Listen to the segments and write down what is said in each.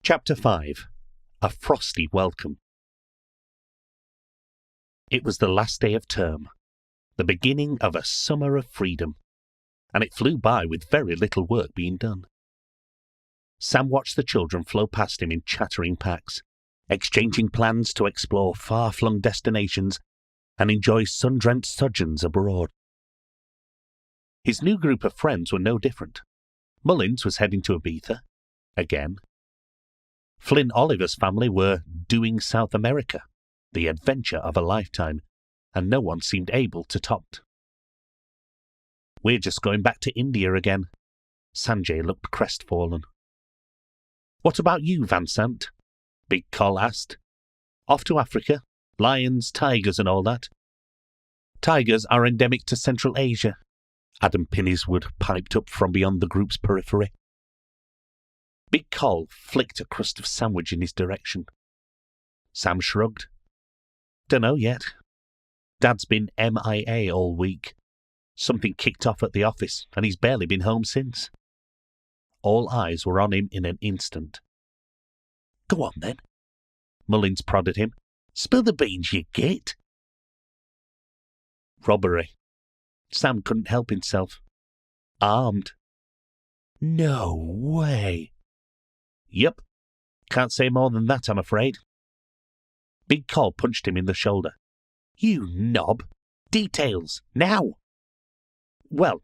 Chapter 5. A Frosty Welcome. It was the last day of term, the beginning of a summer of freedom, and it flew by with very little work being done. Sam watched the children flow past him in chattering packs, exchanging plans to explore far-flung destinations and enjoy sun-drenched sojourns abroad. His new group of friends were no different. Mullins was heading to Ibiza, again. Flynn Oliver's family were doing South America, the adventure of a lifetime, and no one seemed able to top it. "We're just going back to India again." Sanjay looked crestfallen. "What about you, Van Sant?" Big Col asked. "Off to Africa? Lions, tigers and all that?" "Tigers are endemic to Central Asia," Adam Pinniswood piped up from beyond the group's periphery. Big Col flicked a crust of sandwich in his direction. Sam shrugged. "Dunno yet. Dad's been MIA all week. Something kicked off at the office, and he's barely been home since." All eyes were on him in an instant. "Go on, then." Mullins prodded him. "Spill the beans, you git." "Robbery." Sam couldn't help himself. "Armed." "No way." "Yup. Can't say more than that, I'm afraid." Big Col punched him in the shoulder. "You knob! Details, now!" "Well,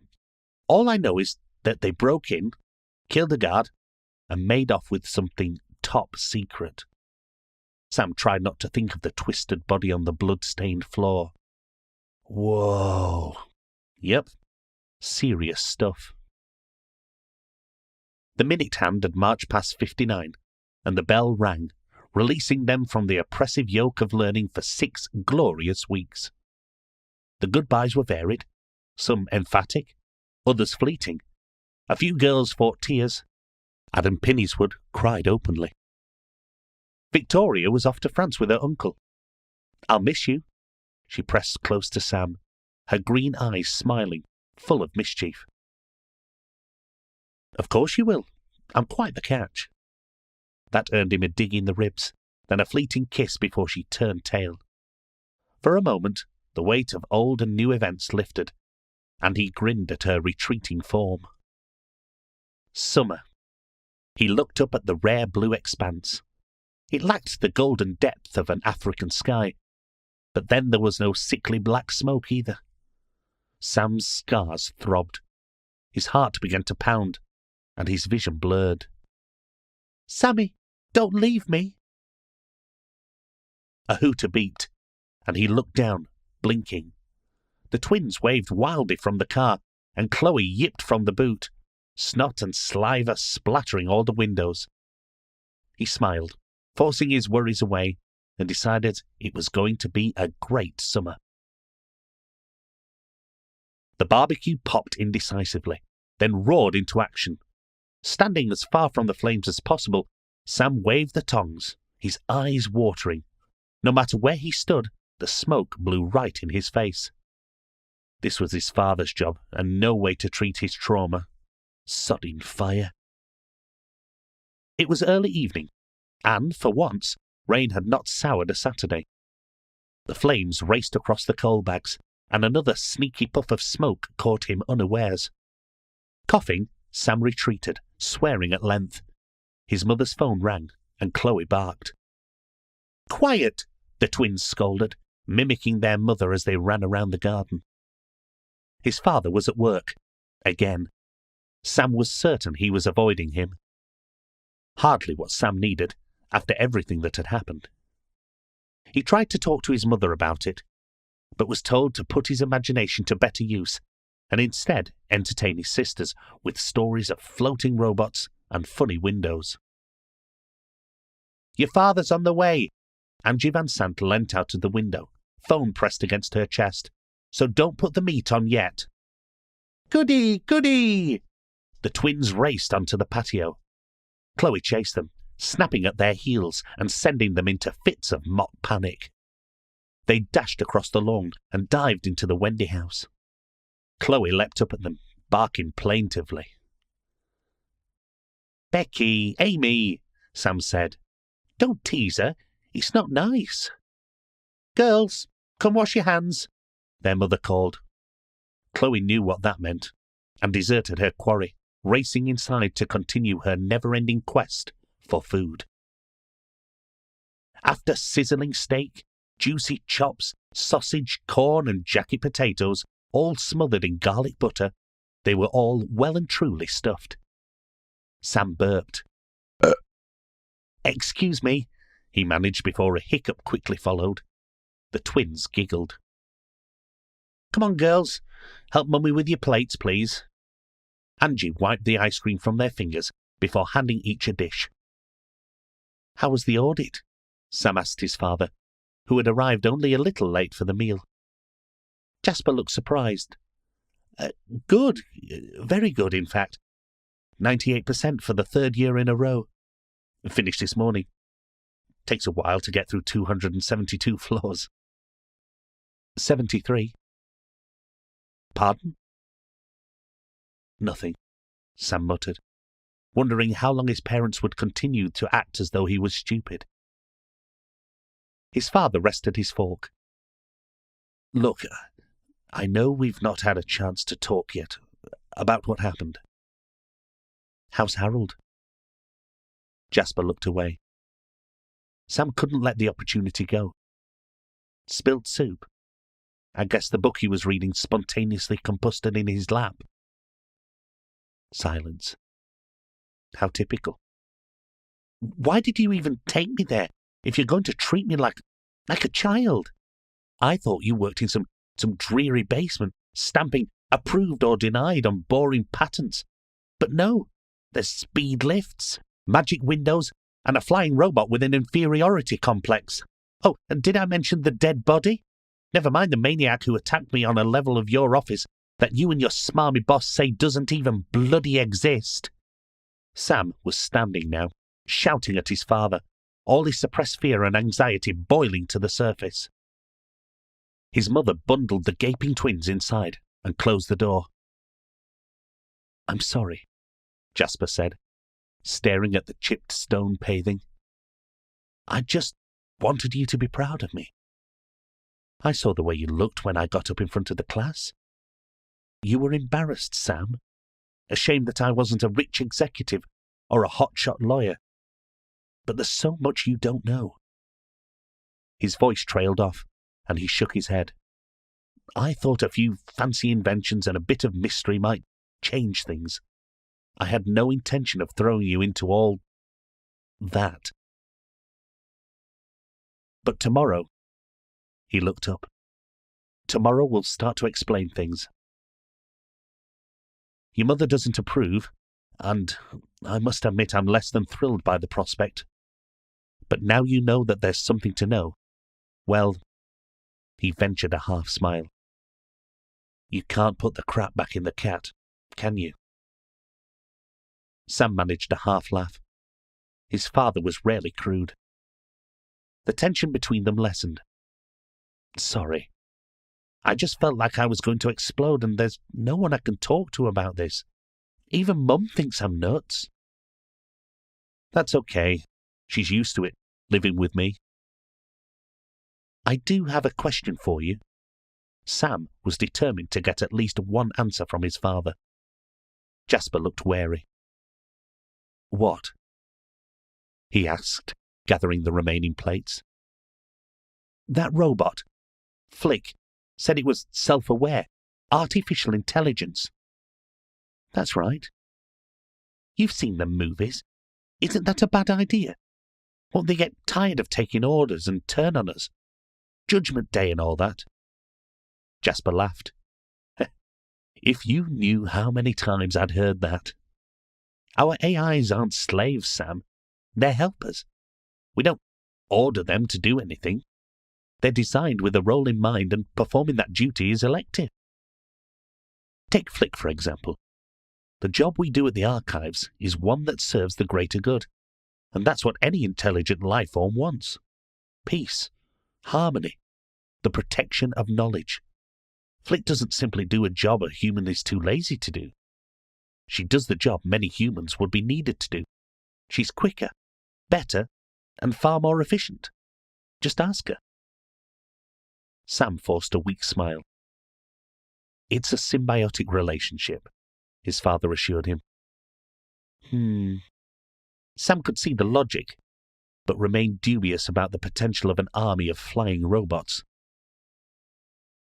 all I know is that they broke in, killed a guard, and made off with something top secret." Sam tried not to think of the twisted body on the blood-stained floor. "Whoa. Yep. Serious stuff." The minute hand had marched past 59, and the bell rang, releasing them from the oppressive yoke of learning for 6 glorious weeks. The goodbyes were varied, some emphatic, others fleeting. A few girls fought tears. Adam Pinniswood cried openly. Victoria was off to France with her uncle. "I'll miss you." She pressed close to Sam, her green eyes smiling, full of mischief. "Of course you will. I'm quite the catch." That earned him a dig in the ribs, then a fleeting kiss before she turned tail. For a moment, the weight of old and new events lifted, and he grinned at her retreating form. Summer. He looked up at the rare blue expanse. It lacked the golden depth of an African sky, but then there was no sickly black smoke either. Sam's scars throbbed. His heart began to pound, and his vision blurred. "Sammy, don't leave me." A hooter beeped, and he looked down, blinking. The twins waved wildly from the car, and Chloe yipped from the boot, snot and saliva splattering all the windows. He smiled, forcing his worries away, and decided it was going to be a great summer. The barbecue popped indecisively, then roared into action. Standing as far from the flames as possible, Sam waved the tongs, his eyes watering. No matter where he stood, the smoke blew right in his face. This was his father's job, and no way to treat his trauma. Sodding fire. It was early evening, and, for once, rain had not soured a Saturday. The flames raced across the coal bags, and another sneaky puff of smoke caught him unawares. Coughing, Sam retreated, swearing at length. His mother's phone rang, and Chloe barked. "Quiet!" the twins scolded, mimicking their mother as they ran around the garden. His father was at work, again. Sam was certain he was avoiding him. Hardly what Sam needed, after everything that had happened. He tried to talk to his mother about it, but was told to put his imagination to better use, and instead entertain his sisters with stories of floating robots and funny windows. "Your father's on the way." Angie Van Sant leant out of the window, phone pressed against her chest. "So don't put the meat on yet." "Goody, goody!" The twins raced onto the patio. Chloe chased them, snapping at their heels and sending them into fits of mock panic. They dashed across the lawn and dived into the Wendy house. Chloe leapt up at them, barking plaintively. "Becky, Amy!" Sam said. "Don't tease her. It's not nice." "Girls, come wash your hands," their mother called. Chloe knew what that meant, and deserted her quarry, racing inside to continue her never-ending quest for food. After sizzling steak, juicy chops, sausage, corn, and jacket potatoes, all smothered in garlic butter, they were all well and truly stuffed. Sam burped. "Excuse me," he managed before a hiccup quickly followed. The twins giggled. "Come on, girls. Help Mummy with your plates, please." Angie wiped the ice cream from their fingers before handing each a dish. "How was the audit?" Sam asked his father, who had arrived only a little late for the meal. Jasper looked surprised. Good. Very good, in fact. 98% for the third year in a row. Finished this morning. Takes a while to get through 272 floors. 73. Pardon? Nothing, Sam muttered, wondering how long his parents would continue to act as though he was stupid. His father rested his fork. "Look, I know we've not had a chance to talk yet about what happened. How's Harold?" Jasper looked away. Sam couldn't let the opportunity go. Spilled soup. I guess the book he was reading spontaneously combusted in his lap. Silence. How typical. "Why did you even take me there if you're going to treat me like a child? I thought you worked in some dreary basement, stamping approved or denied on boring patents. But no, there's speed lifts, magic windows, and a flying robot with an inferiority complex. Oh, and did I mention the dead body? Never mind the maniac who attacked me on a level of your office that you and your smarmy boss say doesn't even bloody exist." Sam was standing now, shouting at his father, all his suppressed fear and anxiety boiling to the surface. His mother bundled the gaping twins inside and closed the door. "I'm sorry," Jasper said, staring at the chipped stone paving. "I just wanted you to be proud of me. I saw the way you looked when I got up in front of the class. You were embarrassed, Sam, ashamed that I wasn't a rich executive or a hotshot lawyer. But there's so much you don't know." His voice trailed off, and he shook his head. "I thought a few fancy inventions and a bit of mystery might change things. I had no intention of throwing you into all that. But tomorrow," he looked up, "tomorrow we'll start to explain things. Your mother doesn't approve, and I must admit I'm less than thrilled by the prospect. But now you know that there's something to know, well," he ventured a half smile, "you can't put the crap back in the cat, can you?" Sam managed a half laugh. His father was rarely crude. The tension between them lessened. "Sorry. I just felt like I was going to explode, and there's no one I can talk to about this. Even Mum thinks I'm nuts." "That's okay. She's used to it, living with me." "I do have a question for you." Sam was determined to get at least one answer from his father. Jasper looked wary. "What?" he asked, gathering the remaining plates. "That robot, Flick, said it was self-aware, artificial intelligence." "That's right. You've seen them movies. Isn't that a bad idea? Won't they get tired of taking orders and turn on us? Judgment Day and all that." Jasper laughed. "If you knew how many times I'd heard that. Our AIs aren't slaves, Sam. They're helpers. We don't order them to do anything. They're designed with a role in mind, and performing that duty is elective. Take Flick, for example. The job we do at the archives is one that serves the greater good, and that's what any intelligent life form wants. Peace, harmony, the protection of knowledge. Flick doesn't simply do a job a human is too lazy to do. She does the job many humans would be needed to do. She's quicker, better, and far more efficient. Just ask her. Sam forced a weak smile. It's a symbiotic relationship, his father assured him. Sam could see the logic, but remained dubious about the potential of an army of flying robots.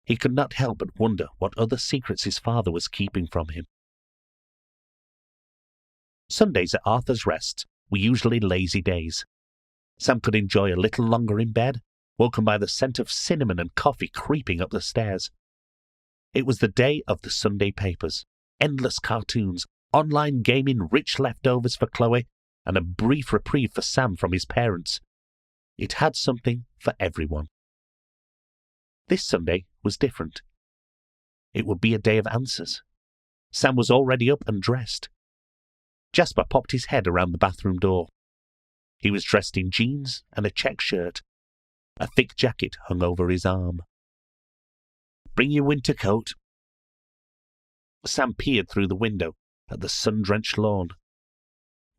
He could not help but wonder what other secrets his father was keeping from him. Sundays at Arthur's Rest were usually lazy days. Sam could enjoy a little longer in bed, woken by the scent of cinnamon and coffee creeping up the stairs. It was the day of the Sunday papers, endless cartoons, online gaming, rich leftovers for Chloe, and a brief reprieve for Sam from his parents. It had something for everyone. This Sunday was different. It would be a day of answers. Sam was already up and dressed. Jasper popped his head around the bathroom door. He was dressed in jeans and a check shirt. A thick jacket hung over his arm. Bring your winter coat. Sam peered through the window at the sun-drenched lawn.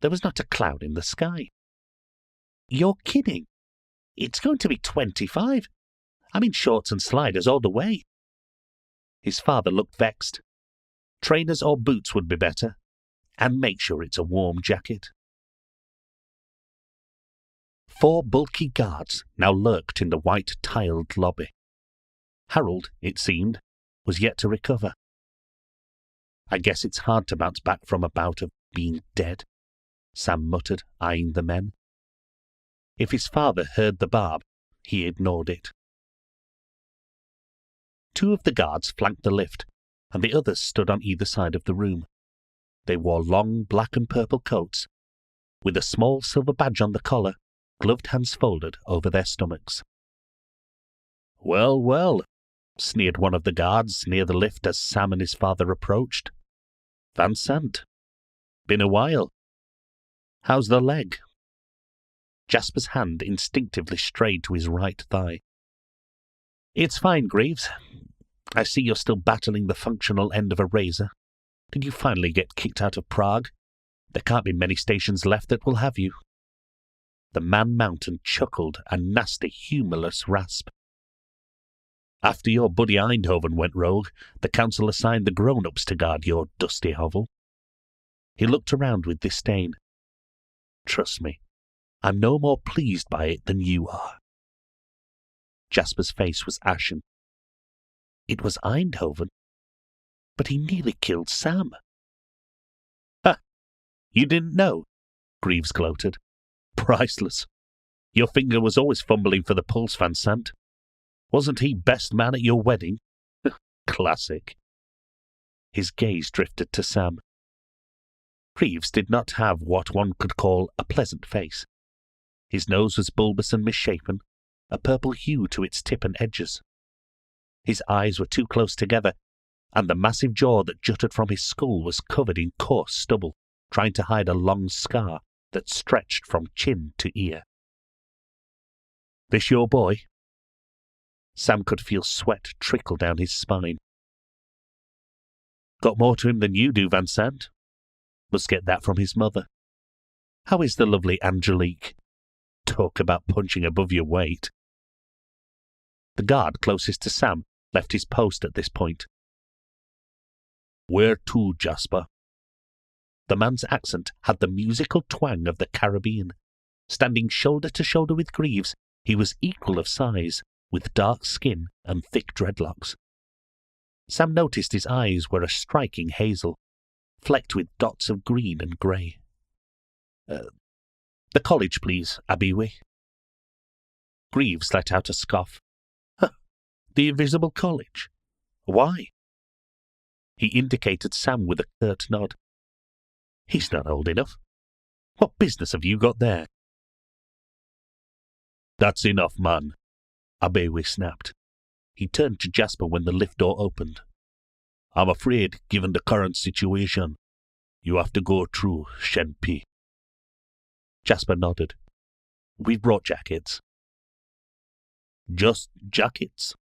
There was not a cloud in the sky. You're kidding. It's going to be 25. I'm in shorts and sliders all the way. His father looked vexed. Trainers or boots would be better. And make sure it's a warm jacket. 4 bulky guards now lurked in the white-tiled lobby. Harold, it seemed, was yet to recover. I guess it's hard to bounce back from a bout of being dead, Sam muttered, eyeing the men. If his father heard the barb, he ignored it. 2 of the guards flanked the lift, and the others stood on either side of the room. They wore long black and purple coats, with a small silver badge on the collar, gloved hands folded over their stomachs. Well, well, sneered one of the guards near the lift as Sam and his father approached. Van Sant. Been a while. How's the leg? Jasper's hand instinctively strayed to his right thigh. It's fine, Greaves. I see you're still battling the functional end of a razor. Did you finally get kicked out of Prague? There can't be many stations left that will have you. The Man Mountain chuckled a nasty, humourless rasp. After your buddy Eindhoven went rogue, the council assigned the grown-ups to guard your dusty hovel. He looked around with disdain. Trust me, I'm no more pleased by it than you are. Jasper's face was ashen. It was Eindhoven, but he nearly killed Sam. Ha! You didn't know? Greaves gloated. Priceless. Your finger was always fumbling for the pulse, Van Sant. Wasn't he best man at your wedding? Classic. His gaze drifted to Sam. Greaves did not have what one could call a pleasant face. His nose was bulbous and misshapen, a purple hue to its tip and edges. His eyes were too close together, and the massive jaw that jutted from his skull was covered in coarse stubble, trying to hide a long scar that stretched from chin to ear. This your boy? Sam could feel sweat trickle down his spine. Got more to him than you do, Van Sant. Must get that from his mother. How is the lovely Angelique? Talk about punching above your weight. The guard closest to Sam left his post at this point. Where to, Jasper? The man's accent had the musical twang of the Caribbean. Standing shoulder to shoulder with Greaves, he was equal of size, with dark skin and thick dreadlocks. Sam noticed his eyes were a striking hazel, flecked with dots of green and grey. The college, please, Abiwi. Greaves let out a scoff. Huh, the Invisible College? Why? He indicated Sam with a curt nod. He's not old enough. What business have you got there? That's enough, man, Abiwi snapped. He turned to Jasper when the lift door opened. I'm afraid, given the current situation, you have to go through Shenpi. Jasper nodded. We've brought jackets. Just jackets?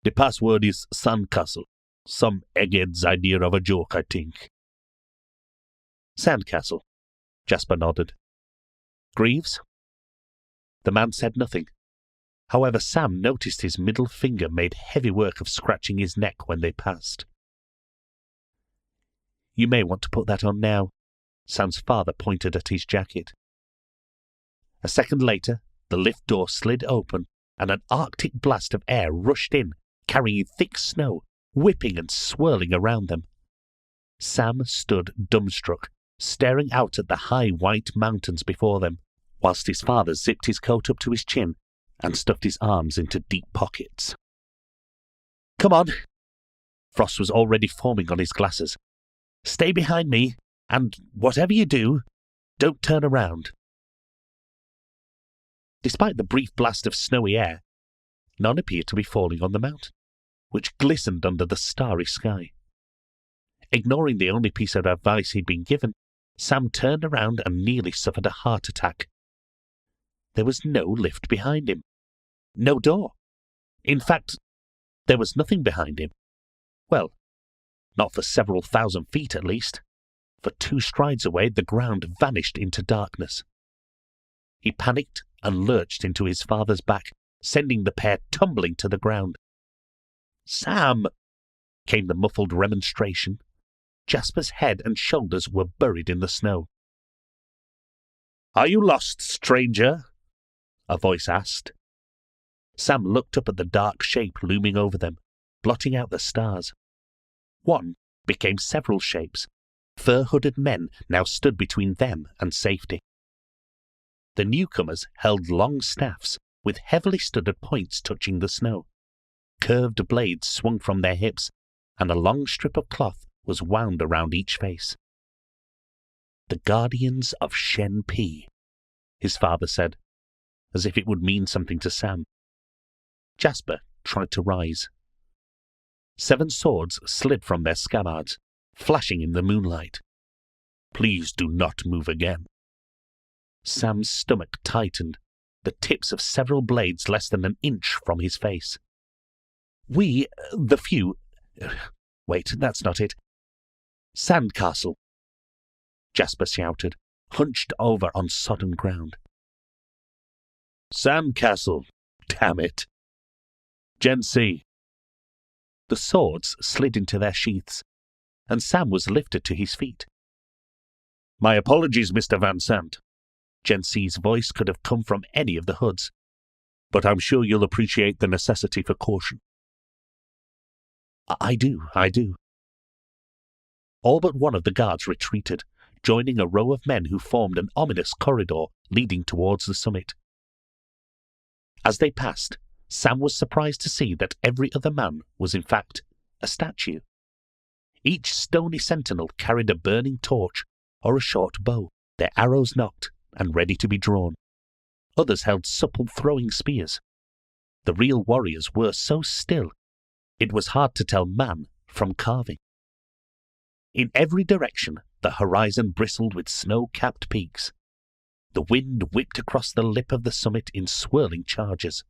The password is Sandcastle. Some egghead's idea of a joke, I think. Sandcastle. Jasper nodded. Greaves? The man said nothing. However, Sam noticed his middle finger made heavy work of scratching his neck when they passed. You may want to put that on now. Sam's father pointed at his jacket. A second later, the lift door slid open, and an arctic blast of air rushed in, carrying thick snow, whipping and swirling around them. Sam stood dumbstruck, staring out at the high white mountains before them, whilst his father zipped his coat up to his chin and stuffed his arms into deep pockets. Come on! Frost was already forming on his glasses. Stay behind me, and whatever you do, don't turn around. Despite the brief blast of snowy air, none appeared to be falling on the mountain, which glistened under the starry sky. Ignoring the only piece of advice he'd been given, Sam turned around and nearly suffered a heart attack. There was no lift behind him. No door. In fact, there was nothing behind him. Well, not for several thousand feet at least. For 2 strides away, the ground vanished into darkness. He panicked and lurched into his father's back, sending the pair tumbling to the ground. "Sam!" came the muffled remonstration. Jasper's head and shoulders were buried in the snow. "Are you lost, stranger?" a voice asked. Sam looked up at the dark shape looming over them, blotting out the stars. One became several shapes. Fur-hooded men now stood between them and safety. The newcomers held long staffs with heavily studded points touching the snow. Curved blades swung from their hips, and a long strip of cloth was wound around each face. "The Guardians of Shen Pi," his father said, as if it would mean something to Sam. Jasper tried to rise. 7 swords slid from their scabbards, flashing in the moonlight. "Please do not move again." Sam's stomach tightened, the tips of several blades less than an inch from his face. "We, the few... Wait, that's not it. Sandcastle," Jasper shouted, hunched over on sodden ground. "Sandcastle, damn it. Gen C." The swords slid into their sheaths, and Sam was lifted to his feet. "My apologies, Mr. Van Sant." Gen C's voice could have come from any of the hoods, "but I'm sure you'll appreciate the necessity for caution." I do. All but one of the guards retreated, joining a row of men who formed an ominous corridor leading towards the summit. As they passed, Sam was surprised to see that every other man was in fact a statue. Each stony sentinel carried a burning torch or a short bow, their arrows nocked and ready to be drawn. Others held supple throwing spears. The real warriors were so still, it was hard to tell man from carving. In every direction, the horizon bristled with snow-capped peaks. The wind whipped across the lip of the summit in swirling charges.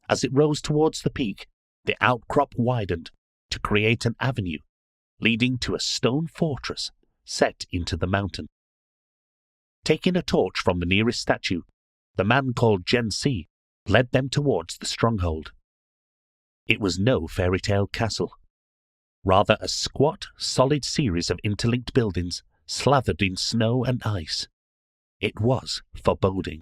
As it rose towards the peak, the outcrop widened to create an avenue leading to a stone fortress set into the mountain. Taking a torch from the nearest statue, the man called Gen C led them towards the stronghold. It was no fairy tale castle, rather a squat, solid series of interlinked buildings slathered in snow and ice. It was foreboding.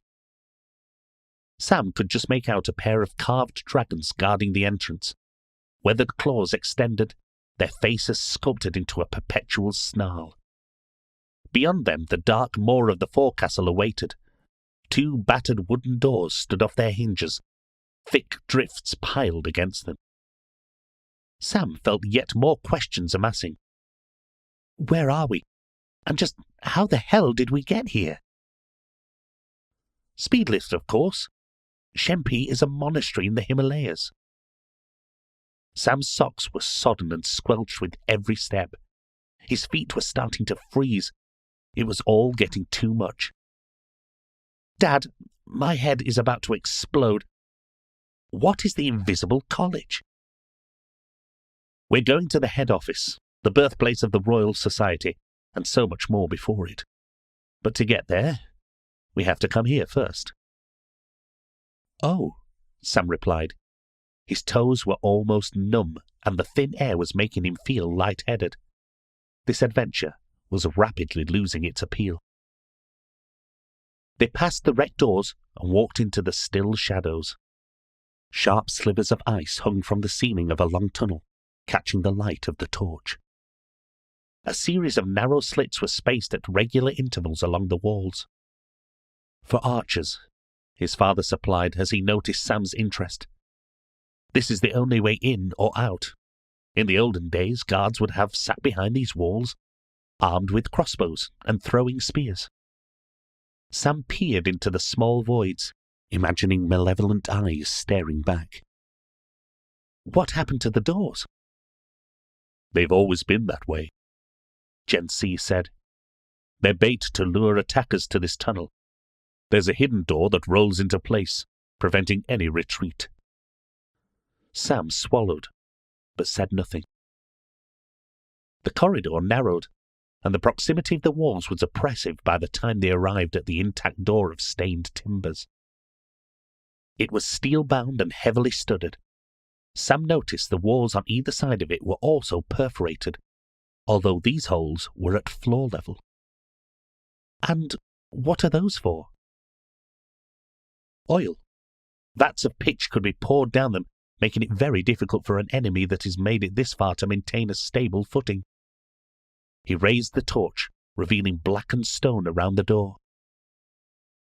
Sam could just make out a pair of carved dragons guarding the entrance, weathered claws extended, their faces sculpted into a perpetual snarl. Beyond them, the dark maw of the forecastle awaited. 2 battered wooden doors stood off their hinges, thick drifts piled against them. Sam felt yet more questions amassing. Where are we? And just how the hell did we get here? Speed lift, of course. Shen Pi is a monastery in the Himalayas. Sam's socks were sodden and squelched with every step. His feet were starting to freeze. It was all getting too much. Dad, my head is about to explode. What is the Invisible College? We're going to the head office, the birthplace of the Royal Society, and so much more before it. But to get there, We have to come here first." "Oh," Sam replied. His toes were almost numb, and the thin air was making him feel light-headed. This adventure was rapidly losing its appeal. They passed the wrecked doors and walked into the still shadows. Sharp slivers of ice hung from the ceiling of a long tunnel, catching the light of the torch. A series of narrow slits were spaced at regular intervals along the walls. "For archers," his father supplied as he noticed Sam's interest. "This is the only way in or out. In the olden days, guards would have sat behind these walls, armed with crossbows and throwing spears." Sam peered into the small voids, imagining malevolent eyes staring back. "What happened to the doors?" "They've always been that way," Gen C said. "They're bait to lure attackers to this tunnel. There's a hidden door that rolls into place, preventing any retreat." Sam swallowed, but said nothing. The corridor narrowed, and the proximity of the walls was oppressive by the time they arrived at the intact door of stained timbers. It was steel-bound and heavily studded. Sam noticed the walls on either side of it were also perforated, although these holes were at floor level. "And what are those for?" "Oil. Vats of pitch could be poured down them, making it very difficult for an enemy that has made it this far to maintain a stable footing." He raised the torch, revealing blackened stone around the door.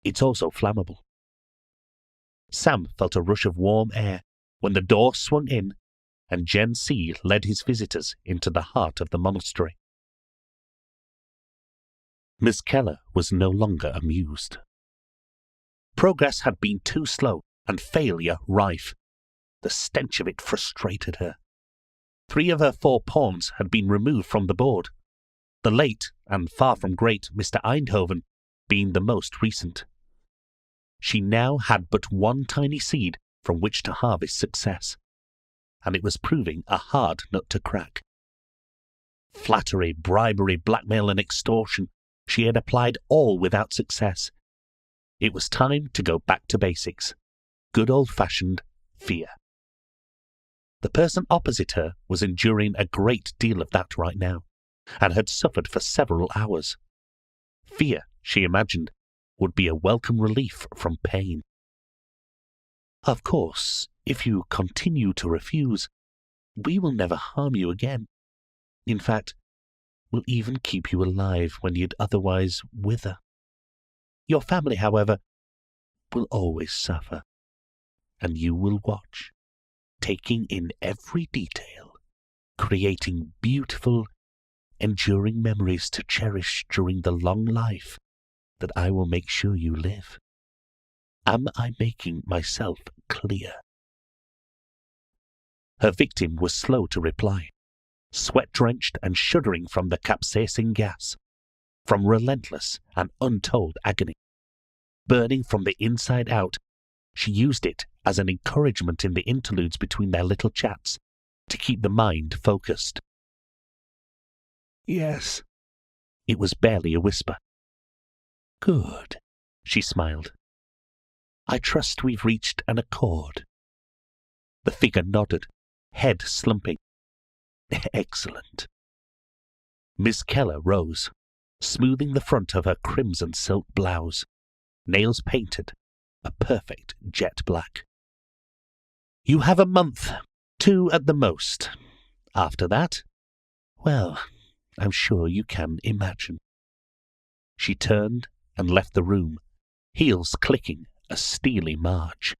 "It's also flammable." Sam felt a rush of warm air when the door swung in and Gen C led his visitors into the heart of the monastery. Miss Keller was no longer amused. Progress had been too slow and failure rife. The stench of it frustrated her. 3 of her 4 pawns had been removed from the board, the late and far from great Mr. Eindhoven being the most recent. She now had but one tiny seed from which to harvest success, and it was proving a hard nut to crack. Flattery, bribery, blackmail, and extortion, she had applied all without success. It was time to go back to basics. Good old-fashioned fear. The person opposite her was enduring a great deal of that right now, and had suffered for several hours. Fear, she imagined, would be a welcome relief from pain. "Of course, if you continue to refuse, we will never harm you again. In fact, we'll even keep you alive when you'd otherwise wither. Your family, however, will always suffer, and you will watch, taking in every detail, creating beautiful, enduring memories to cherish during the long life that I will make sure you live. Am I making myself clear?" Her victim was slow to reply, sweat-drenched and shuddering from the capsaicing gas, from relentless and untold agony. Burning from the inside out, she used it as an encouragement in the interludes between their little chats to keep the mind focused. "Yes." It was barely a whisper. "Good," she smiled. "I trust we've reached an accord." The figure nodded, head slumping. "Excellent." Miss Keller rose, smoothing the front of her crimson silk blouse, nails painted, a perfect jet black. "You have a month, 2 at the most. After that, well, I'm sure you can imagine." She turned and left the room, heels clicking a steely march.